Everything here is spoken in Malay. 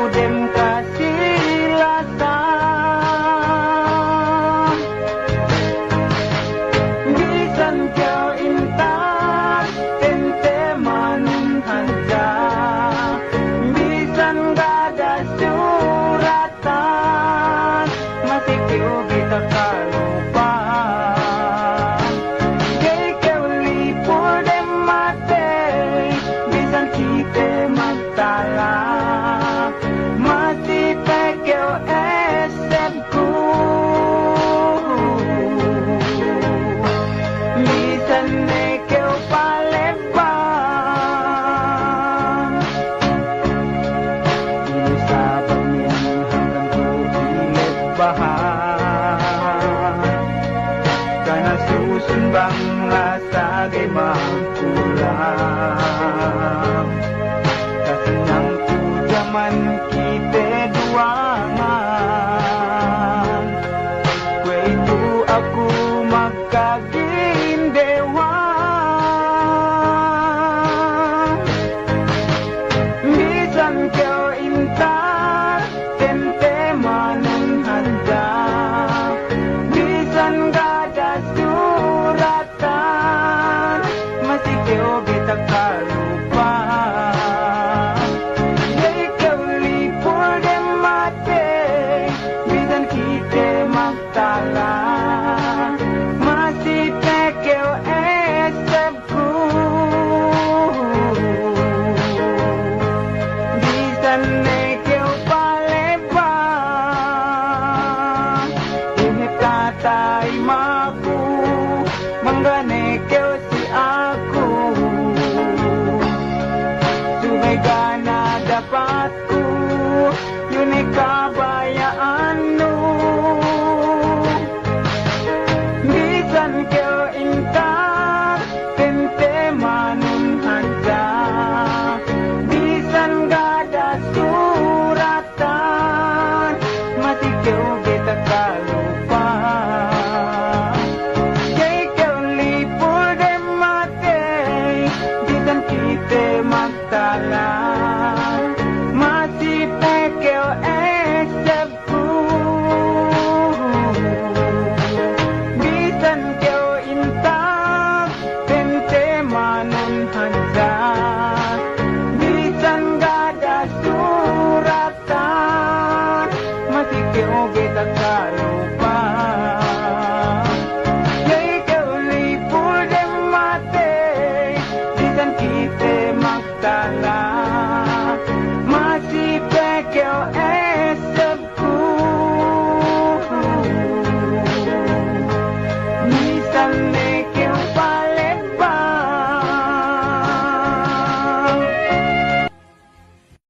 pudem kasilasan bisan kau intas tente manun hanja bisan gada suratan masih kau kita kalupa kay kau lipur dem mate bisan kita magtala masih kau esepku bisan kau palepan ini sabar yang hanggang ku pilit bahan karena susun bangla sagay magkulang kasenang ku zaman kita dua